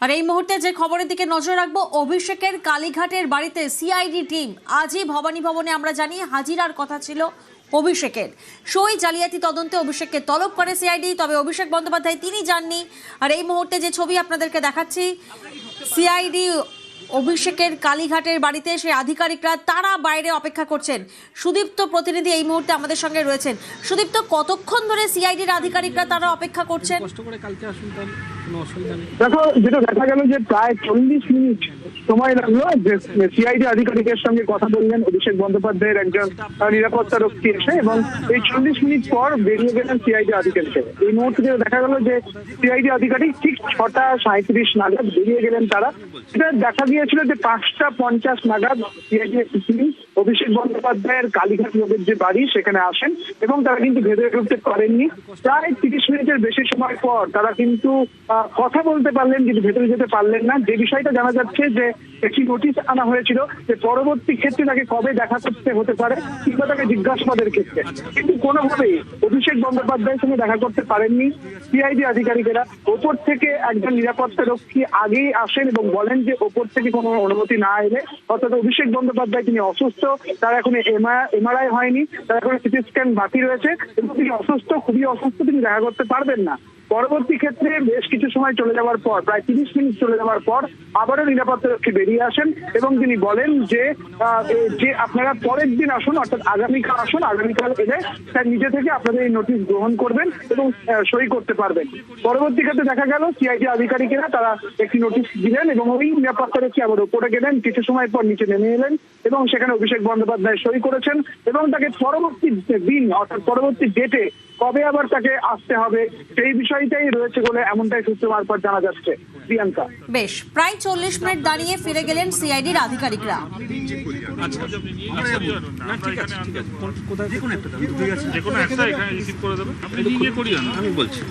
আর এই মুহূর্তে যে খবরের দিকে নজর রাখবো, অভিষেকের কালীঘাটের বাড়িতে সিআইডি টিম আজই ভবানী ভবনে আমরা জানি হাজিরার কথা ছিল অভিষেকের। সই জালিয়াতি তদন্তে অভিষেককে তলব করে সিআইডি, তবে অভিষেক বন্দ্যোপাধ্যায় তিনি যাননি। আর এই মুহূর্তে যে ছবি আপনাদেরকে দেখাচ্ছি, সিআইডি অভিষেকের কালীঘাটের বাড়িতে সেই আধিকারিকরা তারা বাইরে অপেক্ষা করছেন। সুদীপ্ত প্রতিনিধি এই মুহূর্তে আমাদের সঙ্গে রয়েছেন। সুদীপ্ত, কতক্ষণ ধরে সিআইডির আধিকারিকরা তারা অপেক্ষা করছেন? দেখো, যেটা দেখা গেল যে প্রায় 40 মিনিট সময় লাগলো যে সিআইডি আধিকারিকের সঙ্গে কথা বললেন অভিষেক বন্দ্যোপাধ্যায়ের একজন নিরাপত্তা রক্ষী এসে, এবং এই 40 মিনিট পর বেরিয়ে গেলেন সিআইডি আধিকারিক। এই মুহূর্তে দেখা গেল যে সিআইডি আধিকারিক ঠিক 6:37 নাগাদ বেরিয়ে গেলেন তারা। এটা দেখা গিয়েছিল যে 5:50 নাগাদ সিআইডি অভিষেক বন্দ্যোপাধ্যায়ের কালীঘাট রোডের যে বাড়ি সেখানে আসেন, এবং তারা কিন্তু ভেতরে ঢুকতে পারেননি। প্রায় 30 মিনিটের বেশি সময় পর তারা কিন্তু কথা বলতে পারলেন, কিন্তু ভেতরে যেতে পারলেন না। যে বিষয়টা জানা যাচ্ছে যে একটি নোটিশ আনা হয়েছিল যে পরবর্তী ক্ষেত্রে তাকে কবে দেখা করতে হতে পারে কিংবা তাকে জিজ্ঞাসাবাদের ক্ষেত্রে, কিন্তু কোনোভাবেই অভিষেক বন্দ্যোপাধ্যায়ের সঙ্গে দেখা করতে পারেননি সিআইডি আধিকারিকেরা। ওপর থেকে একজন নিরাপত্তা রক্ষী আগেই আসেন এবং বলেন যে ওপর থেকে কোনো অনুমতি না এলে, অর্থাৎ অভিষেক বন্দ্যোপাধ্যায় তিনি অসুস্থ, তার এখন এমআরআই হয়নি, তার এখন সিটি স্ক্যান বাকি রয়েছে এবং তিনি অসুস্থ, খুবই অসুস্থ, তিনি দেখা করতে পারবেন না। পরবর্তী ক্ষেত্রে বেশ কিছু সময় চলে যাওয়ার পর, প্রায় 30 মিনিট চলে যাওয়ার পর আবারও নিরাপত্তা রক্ষী বেরিয়ে আসেন এবং তিনি বলেন যে আপনারা পরের দিন আসুন, অর্থাৎ আগামীকাল আসুন, আগামীকাল এলে তার নিজে থেকে আপনাদের এই নোটিশ গ্রহণ করবেন এবং সই করতে পারবেন। পরবর্তী ক্ষেত্রে দেখা গেল সিআইডি আধিকারিকেরা তারা একটি নোটিশ দিলেন এবং ওই নিরাপত্তা রক্ষী আবার উপরে গেলেন, কিছু সময় পর নিচে নেমে এলেন এবং সেখানে অভিষেক বন্দ্যোপাধ্যায় সই করেছেন এবং তাকে পরবর্তী দিন, অর্থাৎ পরবর্তী ডেটে কবে আবার তাকে আসতে হবে সেই বিষয়টাই রয়েছে বলে এমনটাই সূত্র মারফত জানা যাচ্ছে। প্রিয়াঙ্কা, বেশ, প্রায় 40 মিনিট দাঁড়িয়ে ফিরে গেলেন সিআইডির আধিকারিকরা। আমি বলছি